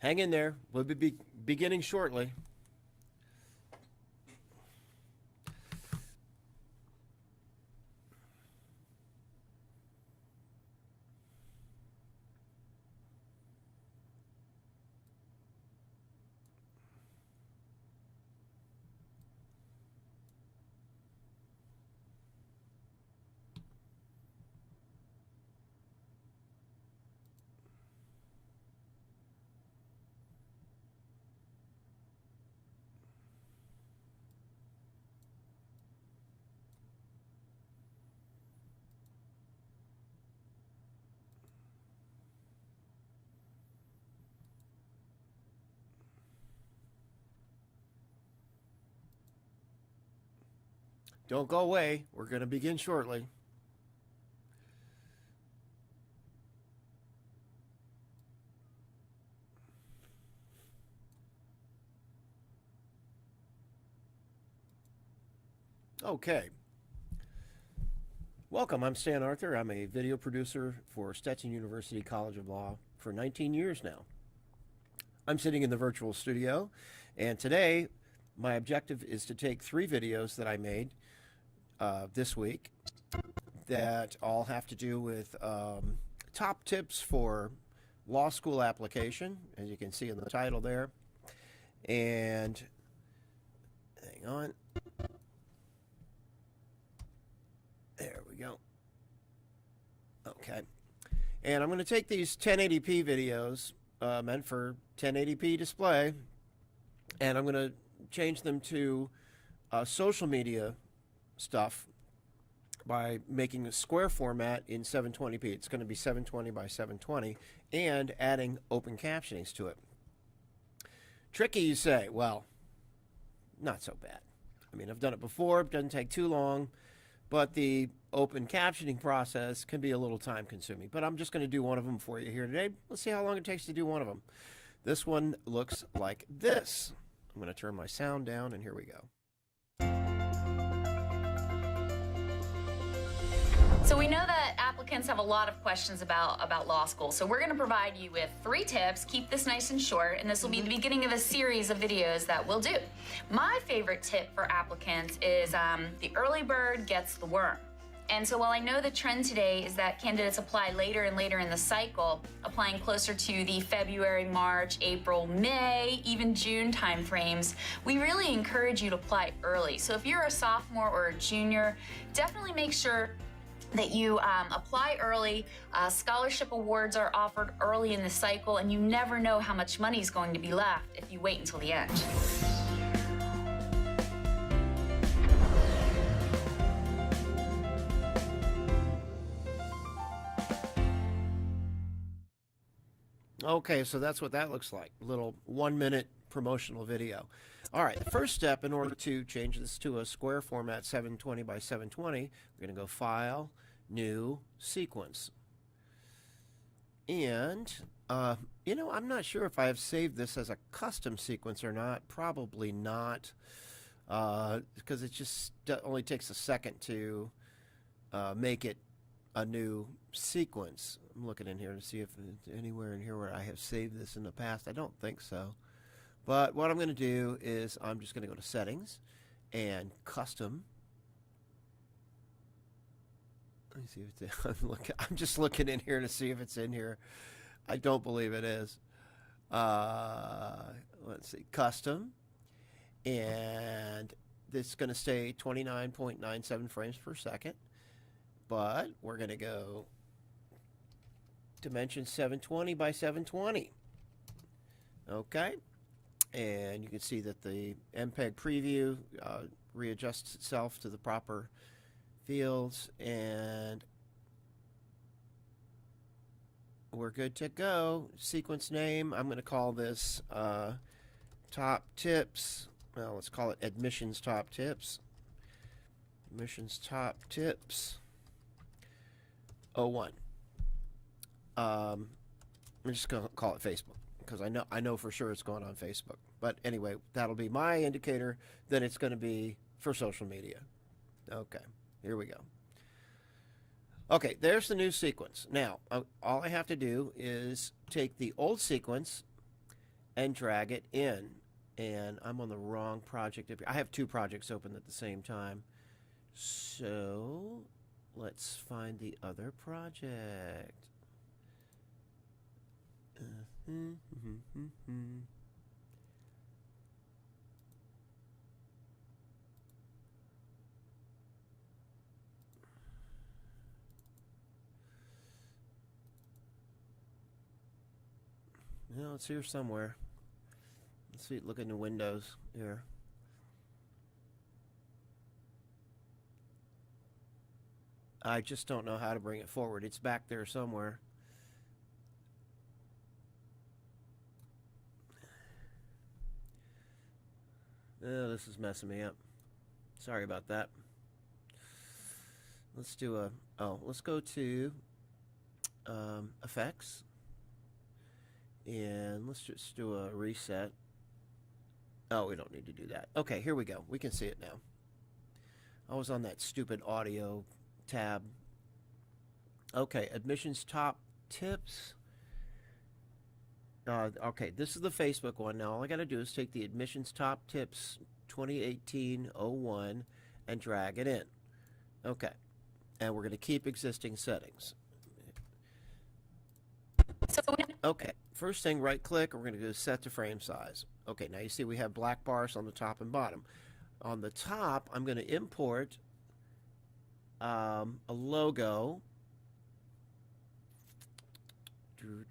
Hang in there. We'll be beginning shortly. Don't go away. We're going to begin shortly. Okay. Welcome. I'm Stan Arthur. I'm a video producer for Stetson University College of Law for 19 years now. I'm sitting in the virtual studio, and today my objective is to take 3 videos that I made this week that all have to do with top tips for law school application, as you can see in the title there. And hang on. There we go. Okay. And I'm going to take these 1080p videos meant for 1080p display, and I'm going to change them to social media stuff by making a square format in 720p. It's going to be 720 by 720 and adding open captionings to it. Tricky, you say? Well, not so bad. I mean, I've done it before. It doesn't take too long, but the open captioning process can be a little time consuming. But I'm just going to do one of them for you here today. Let's see how long it takes to do one of them. This one looks like this. I'm going to turn my sound down, and here we go. So we know that applicants have a lot of questions about law school. So we're going to provide you with 3 tips. Keep this nice and short, and this will be the beginning of a series of videos that we'll do. My favorite tip for applicants is the early bird gets the worm. And so while I know the trend today is that candidates apply later and later in the cycle, applying closer to the February, March, April, May, even June timeframes, we really encourage you to apply early. So if you're a sophomore or a junior, definitely make sure that you apply early. Scholarship awards are offered early in the cycle, and you never know how much money is going to be left if you wait until the end. Okay, so that's what that looks like. A little 1-minute promotional video. All right, the first step in order to change this to a square format 720 by 720, we're going to go File, New, Sequence. And, I'm not sure if I have saved this as a custom sequence or not. Probably not, because it just only takes a second to make it a new sequence. I'm looking in here to see if it's anywhere in here where I have saved this in the past. I don't think so. But what I'm going to do is I'm just going to go to Settings and Custom. Let me see if it's in. I'm just looking in here to see if it's in here. I don't believe it is. Let's see. Custom. And this is going to stay 29.97 frames per second. But we're going to go dimension 720 by 720. Okay. And you can see that the MPEG preview readjusts itself to the proper fields, and we're good to go. Sequence name, I'm going to call this Top Tips. Well, let's call it Admissions Top Tips. Admissions Top Tips 01. I'm just going to call it Facebook, because I know for sure it's going on Facebook. But anyway, that'll be my indicator that it's going to be for social media. Okay, here we go. Okay, there's the new sequence. Now, all I have to do is take the old sequence and drag it in. And I'm on the wrong project. I have two projects open at the same time. So let's find the other project. No, it's here somewhere. Let's see. Look in the windows here. I just don't know how to bring it forward. It's back there somewhere. Oh, this is messing me up. Sorry about that. Let's do a... Oh, let's go to effects. And let's just do a reset. Oh, we don't need to do that. Okay, here we go. We can see it now. I was on that stupid audio tab. Okay, admissions top tips. Okay, this is the Facebook one. Now all I got to do is take the admissions top tips 2018-01 and drag it in. Okay, and we're going to keep existing settings. Okay, first thing, right click, we're going to go set to frame size. Okay, now you see we have black bars on the top and bottom. On the top, I'm going to import a logo. Here,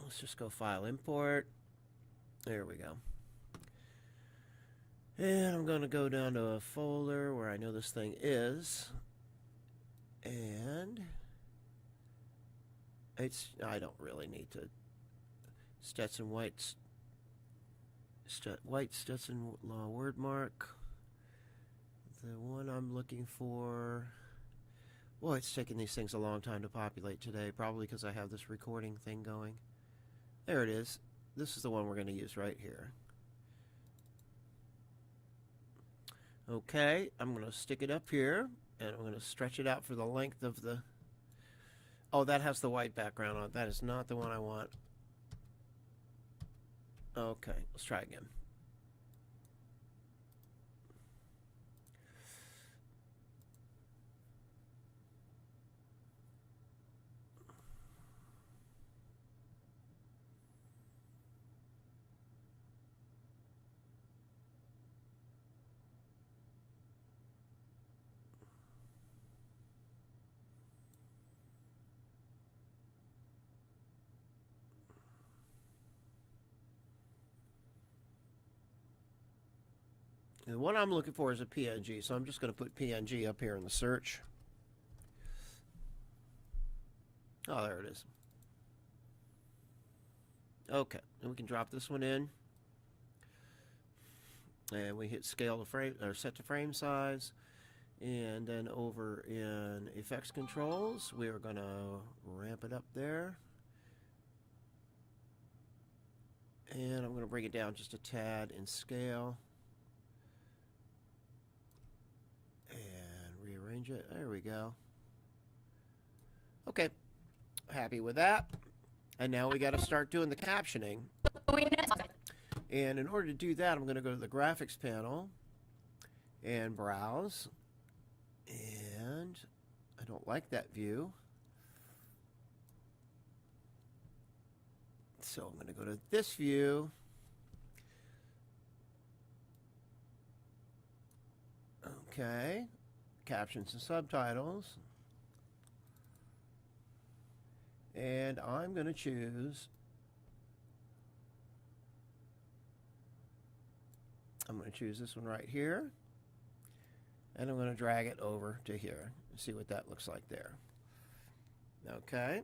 let's just go file import. There we go. And I'm going to go down to a folder where I know this thing is. And I don't really need to Stetson White Stetson Law word mark. The one I'm looking for. Boy, it's taking these things a long time to populate today, probably because I have this recording thing going. There it is. This is the one we're going to use right here. Okay, I'm going to stick it up here, and I'm going to stretch it out for the length of the... Oh, that has the white background on it. That is not the one I want. Okay, let's try again. The one I'm looking for is a PNG, so I'm just going to put PNG up here in the search. Oh, there it is. Okay, and we can drop this one in. And we hit scale to frame, or set to frame size. And then over in effects controls, we are going to ramp it up there. And I'm going to bring it down just a tad in scale. And rearrange it. There we go. Okay. Happy with that. And now we got to start doing the captioning. And in order to do that, I'm going to go to the graphics panel and browse. And I don't like that view. So I'm going to go to this view. Okay. Captions and subtitles. And I'm going to choose... I'm going to choose this one right here. And I'm going to drag it over to here and see what that looks like there. Okay.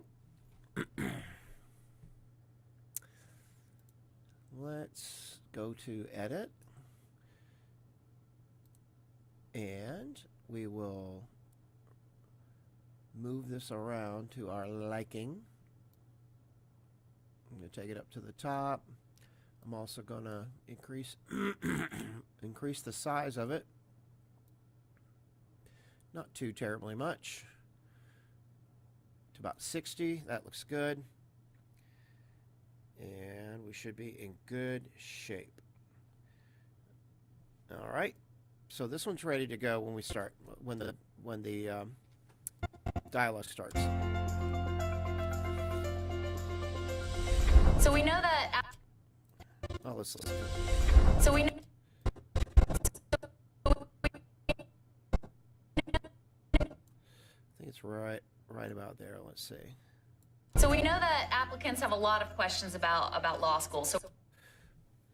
Let's go to edit. And we will move this around to our liking. I'm going to take it up to the top. I'm also going to increase increase the size of it. Not too terribly much. to about 60. That looks good. And we should be in good shape. All right. So this one's ready to go when we start, when the dialogue starts. So we know that. Oh, let's listen. So we know. I think it's right about there. Let's see. So we know that applicants have a lot of questions about law school.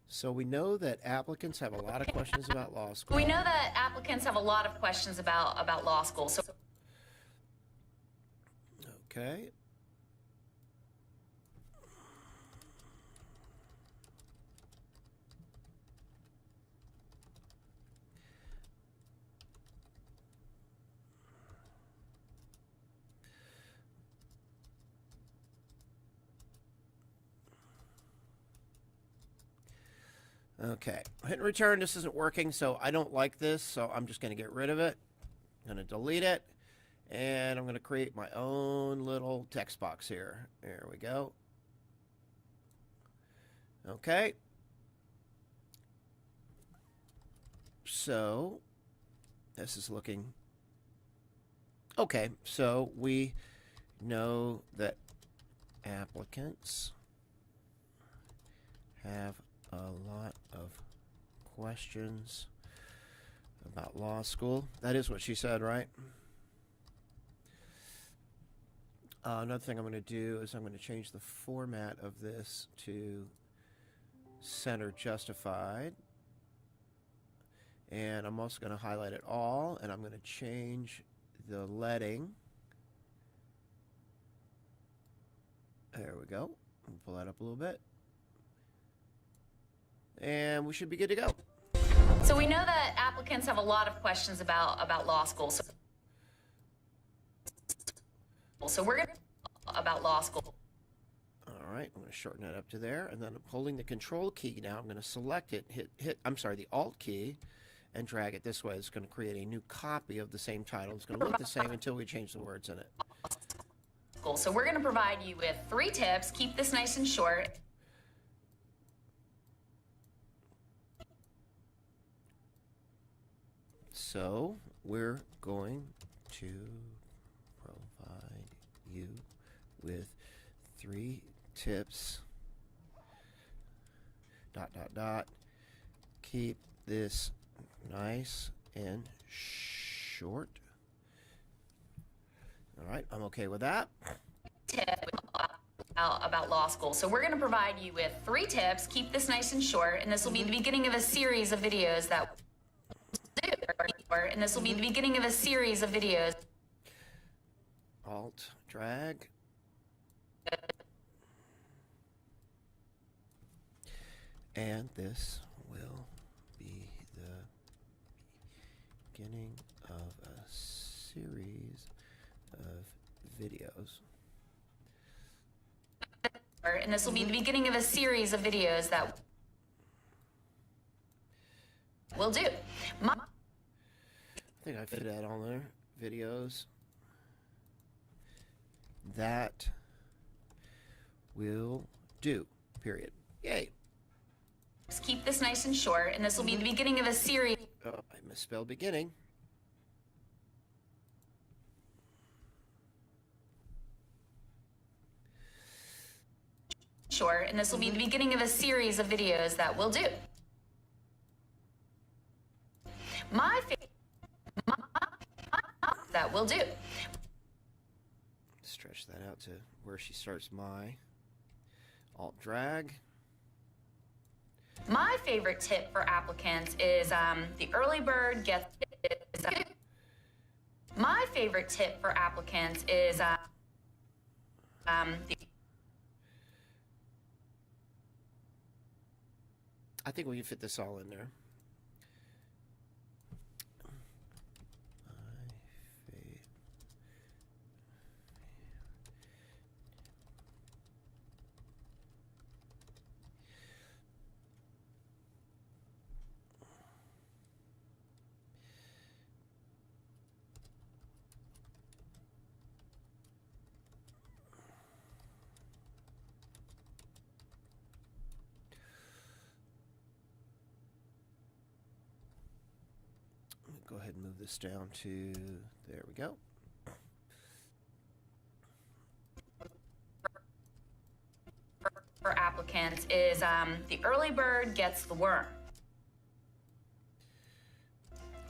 So we know that applicants have a lot of questions about law school. We know that applicants have a lot of questions about law school. So Okay. Okay, hit return. This isn't working, so I don't like this, so I'm just going to get rid of it. I'm going to delete it, and I'm going to create my own little text box here. There we go. Okay. So, this is looking okay. So, we know that applicants have a lot of questions about law school. That is what she said, right? Another thing I'm going to do is I'm going to change the format of this to center justified. And I'm also going to highlight it all, and I'm going to change the leading. There we go. Pull that up a little bit. And we should be good to go. So we know that applicants have a lot of questions about law school. So we're going to about law school. All right, I'm going to shorten that up to there, and then I'm holding the Control key now. I'm going to select it, the Alt key, and drag it this way. It's going to create a new copy of the same title. It's going to look the same until we change the words in it. So we're going to provide you with 3 tips. Keep this nice and short. So we're going to provide you with 3 tips. ... Keep this nice and short. All right, I'm okay with that. Tip about law school. So we're going to provide you with 3 tips. Keep this nice and short, and this will be the beginning of a series of videos that. And this will be the beginning of a series of videos. Alt, drag. And this will be the beginning of a series of videos. And this will be the beginning of a series of videos that we'll do. I think I fit that on there. Videos that will do. Period. Yay. Just keep this nice and short, and this will be the beginning of a series. Oh, I misspelled beginning. Short, and this will be the beginning of a series of videos that we'll do. My favorite that we'll do. Stretch that out to where she starts my. Alt drag. My favorite tip for applicants is the early bird gets. My favorite tip for applicants is the. I think we can fit this all in there. go ahead and move this down to, there we go. For applicants is the early bird gets the worm.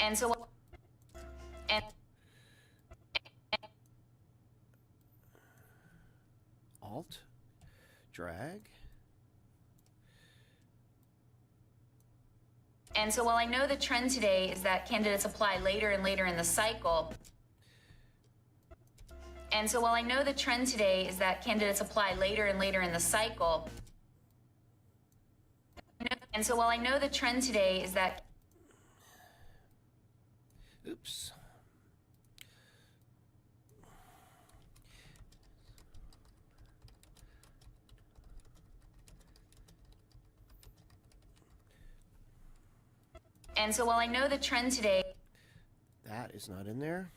And so, and Alt, drag. And so while I know the trend today is that candidates apply later and later in the cycle, and so while I know the trend today is that candidates apply later and later in the cycle, and so while I know the trend today is that, Oops. and so while I know the trend today, That is not in there.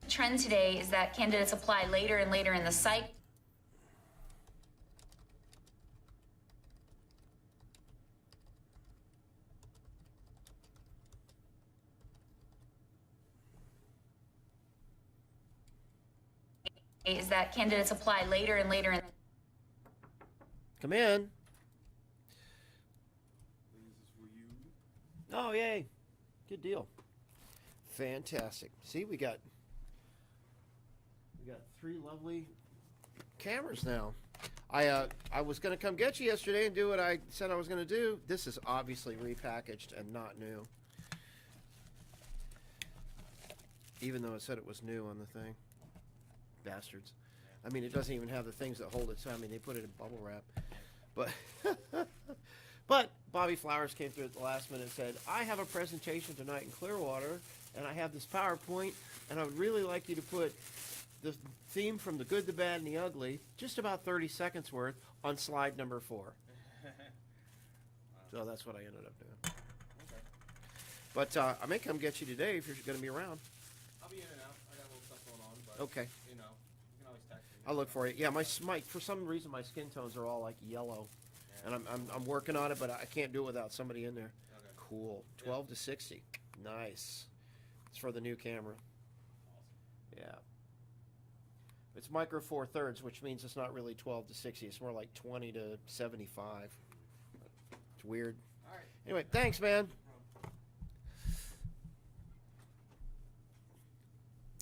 trend today is that candidates apply later and later in the cycle. Is that candidates apply later and later in. Come in. Oh, yay. Good deal. Fantastic. See, we got 3 lovely cameras now. I was going to come get you yesterday and do what I said I was going to do. This is obviously repackaged and not new. Even though it said it was new on the thing. Bastards. I mean, it doesn't even have the things that hold it. So, I mean, they put it in bubble wrap. But but Bobby Flowers came through at the last minute and said, I have a presentation tonight in Clearwater, and I have this PowerPoint, and I would really like you to put the theme from The Good, the Bad, and the Ugly, just about 30 seconds worth, on slide number 4. So that's what I ended up doing. Okay. But I may come get you today if you're going to be around. I'll be in and out. I got a little stuff going on, but Okay. you know, you can always text me. I'll look for you. Yeah, my for some reason my skin tones are all like yellow, and I'm working on it, but I can't do it without somebody in there. Okay. Cool. 12 to 60. Nice. It's for the new camera. Awesome. Yeah. It's micro 4/3, which means it's not really 12 to 60. It's more like 20 to 75. It's weird. All right. Anyway, thanks, man.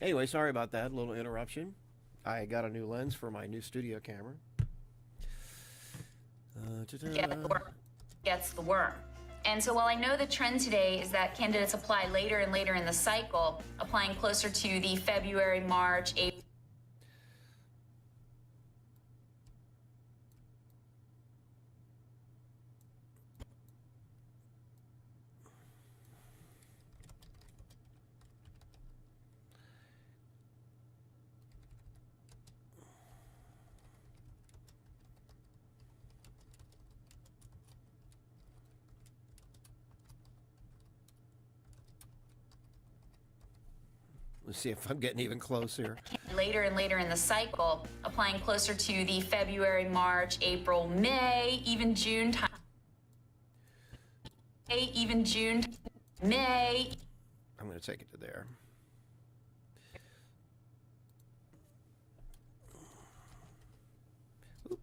Anyway, sorry about that little interruption. I got a new lens for my new studio camera. Gets the worm. And so while I know the trend today is that candidates apply later and later in the cycle, applying closer to the February, March, April. Let's see if I'm getting even closer. Later and later in the cycle, applying closer to the February, March, April, May, even June time. May. I'm going to take it to there. Oop.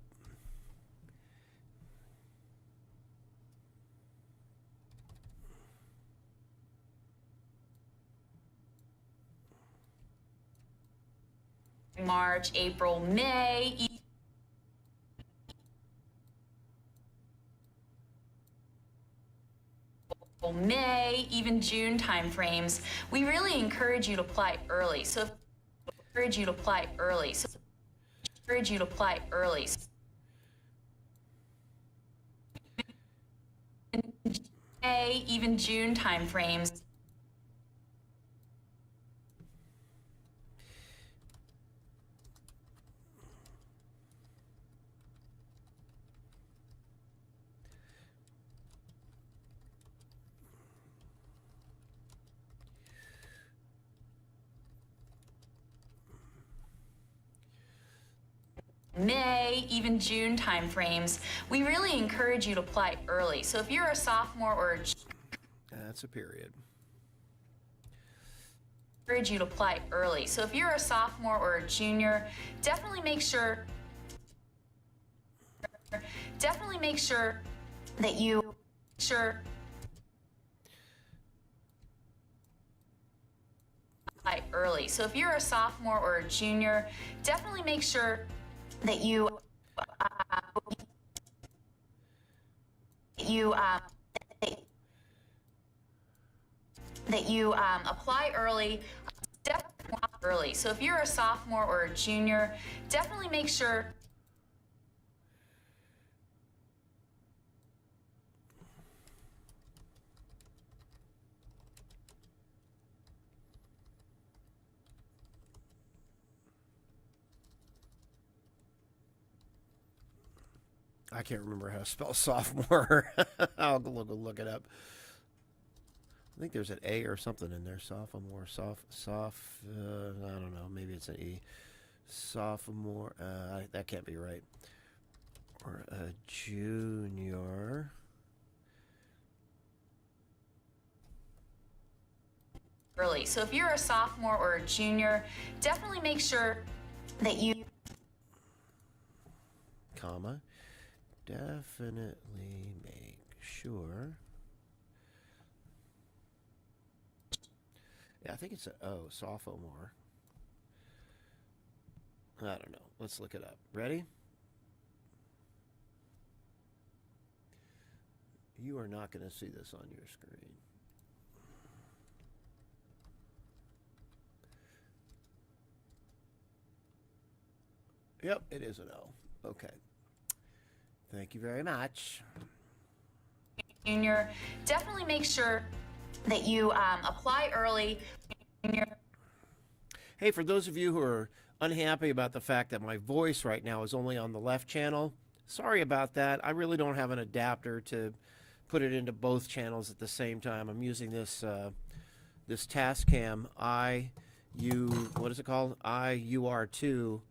March, April, May. May, even June timeframes. We really encourage you to apply early. So encourage you to apply early. So encourage you to apply early. May, even June timeframes. May, May, even June timeframes, we really encourage you to apply early. So if you're a sophomore or That's a period. encourage you to apply early. So if you're a sophomore or a junior, definitely make sure that you apply early. So if you're a sophomore or a junior, definitely make sure that you apply early. Definitely early. So if you're a sophomore or a junior, definitely make sure I can't remember how to spell sophomore. I'll look it up. I think there's an A or something in there. Sophomore, I don't know. Maybe it's an E. Sophomore. That can't be right. Or a junior. early. So if you're a sophomore or a junior, definitely make sure that you Comma. Definitely make sure. Yeah, I think it's an O, sophomore. I don't know. Let's look it up. Ready? You are not going to see this on your screen. Yep, it is an O. Okay. Thank you very much. junior, definitely make sure that you apply early. Hey, for those of you who are unhappy about the fact that my voice right now is only on the left channel, sorry about that. I really don't have an adapter to put it into both channels at the same time. I'm using this this Tascam what is it called? IUR2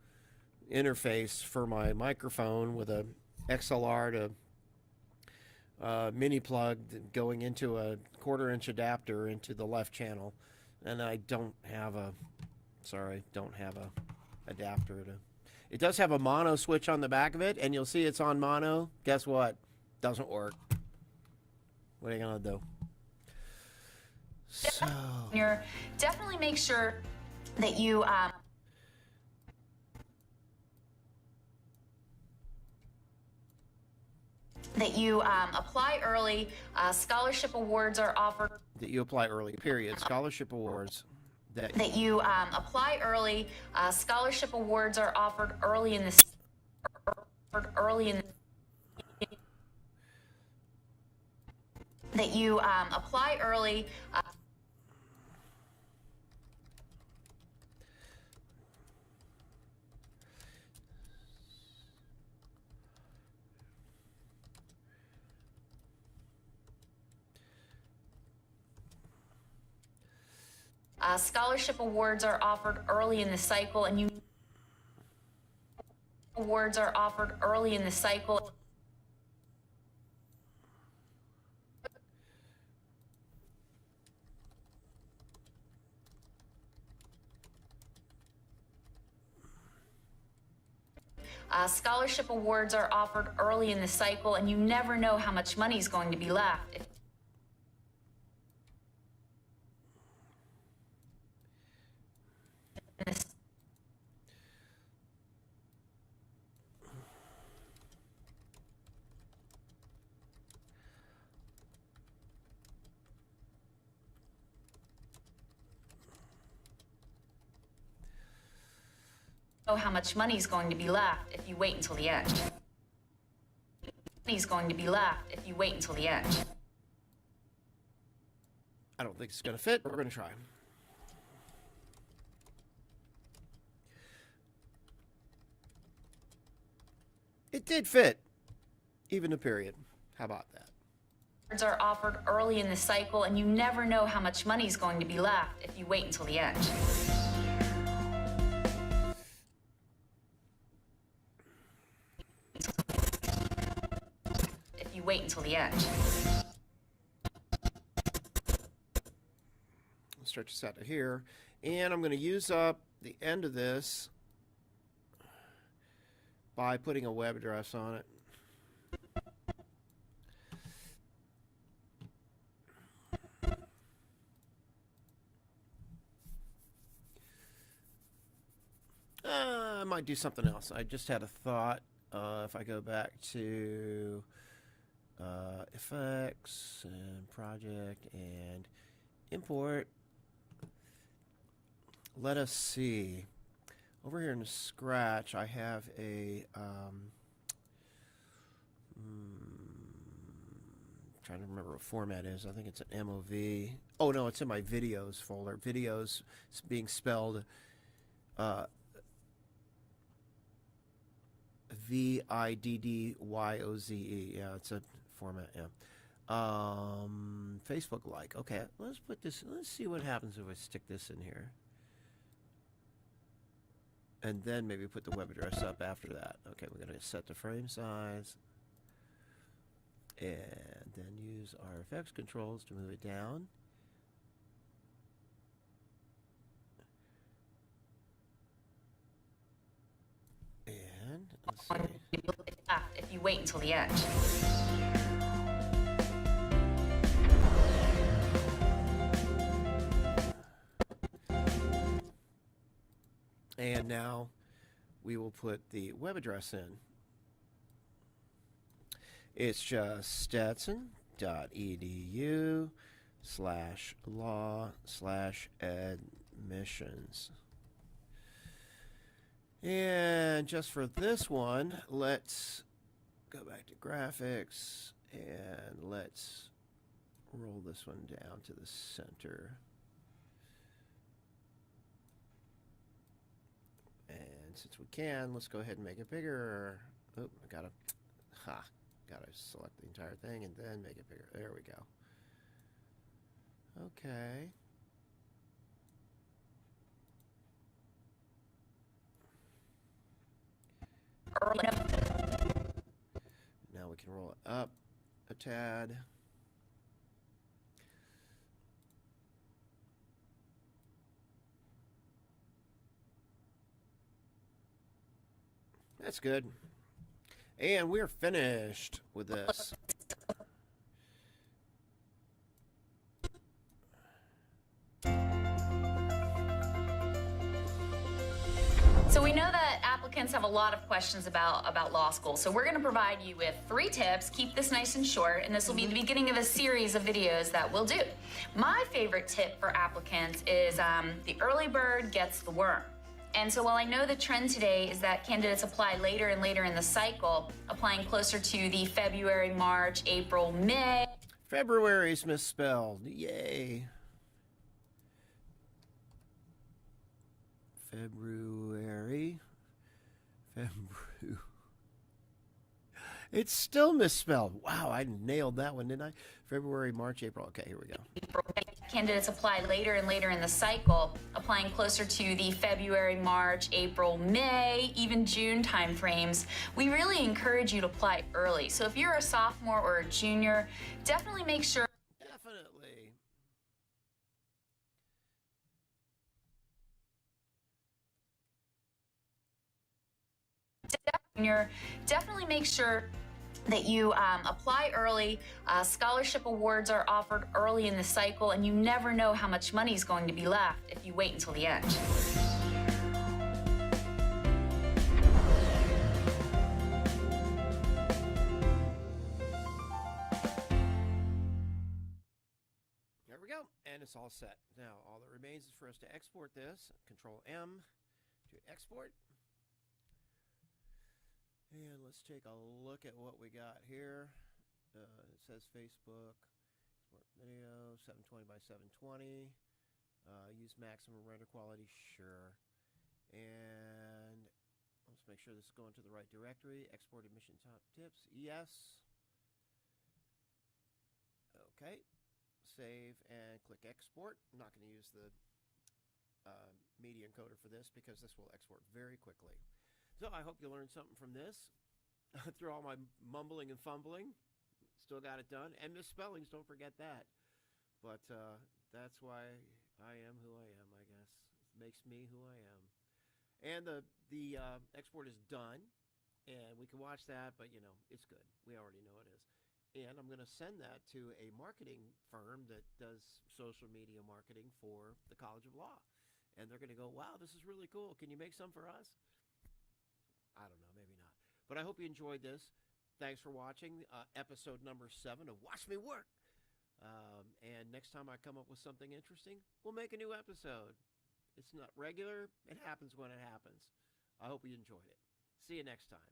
interface for my microphone with a XLR to mini plug going into a 1/4-inch adapter into the left channel, and I don't have a adapter to. It does have a mono switch on the back of it, and you'll see it's on mono. Guess what? Doesn't work. What are you gonna do? So Definitely make sure that you apply early. Scholarship awards are offered. that you apply early. Period. Scholarship awards. That you apply early. Scholarship awards are offered early in the that you apply early. Scholarship awards are offered early in the cycle, and awards are offered early in the cycle. Scholarship awards are offered early in the cycle, and you never know how much money is going to be left. Know how much money is going to be left if you wait until the end. Money is going to be left if you wait until the end. I don't think it's gonna fit, but we're gonna try. It did fit, even a period. How about that? Awards are offered early in the cycle, and you never know how much money is going to be left if you wait until the end. wait until the end. Let's stretch this out to here. And I'm going to use up the end of this by putting a web address on it. I might do something else. I just had a thought. If I go back to effects and project and import, let us see. Over here in the Scratch, I have a trying to remember what format it is. I think it's an MOV. Oh no, it's in my videos folder. Videos being spelled VIDDYOZE. Yeah, it's a format. Yeah. Facebook like. Okay, let's put this. Let's see what happens if I stick this in here, and then maybe put the web address up after that. Okay, we're gonna set the frame size, and then use our effects controls to move it down. And let's see. If you wait until the end. And now we will put the web address in. It's just stetson.edu/law/admissions. And just for this one, let's go back to graphics and let's roll this one down to the center. And since we can, let's go ahead and make it bigger. Oh, I gotta select the entire thing and then make it bigger. There we go. Okay. Now we can roll it up a tad. That's good. And we're finished with this. So we know that applicants have a lot of questions about law school. So we're going to provide you with 3 tips. Keep this nice and short, and this will be the beginning of a series of videos that we'll do. My favorite tip for applicants is the early bird gets the worm. And so while I know the trend today is that candidates apply later and later in the cycle, applying closer to the February, March, April, May. February's misspelled. Yay. February. It's still misspelled. Wow, I nailed that one, didn't I? February, March, April. Okay, here we go. Candidates apply later and later in the cycle, applying closer to the February, March, April, May, even June timeframes. We really encourage you to apply early. So if you're a sophomore or a junior, definitely make sure. Definitely. Definitely make sure that you apply early. Scholarship awards are offered early in the cycle, and you never know how much money is going to be left if you wait until the end. There we go. And it's all set. Now, all that remains is for us to export this. Control M to export. And let's take a look at what we got here. It says Facebook, export video, 720 by 720. Use maximum render quality, sure. And let's make sure this is going to the right directory. Export admission top tips, yes. Okay. Save and click export. I'm not going to use the media encoder for this because this will export very quickly. So I hope you learned something from this. Through all my mumbling and fumbling, Still got it done. And misspellings, don't forget that. But that's why I am who I am, I guess. It makes me who I am. And the export is done, and we can watch that, but, it's good. We already know it is. And I'm going to send that to a marketing firm that does social media marketing for the College of Law. And they're going to go, wow, this is really cool. Can you make some for us? I don't know, maybe not. But I hope you enjoyed this. Thanks for watching episode number 7 of Watch Me Work. And next time I come up with something interesting, we'll make a new episode. It's not regular. It happens when it happens. I hope you enjoyed it. See you next time.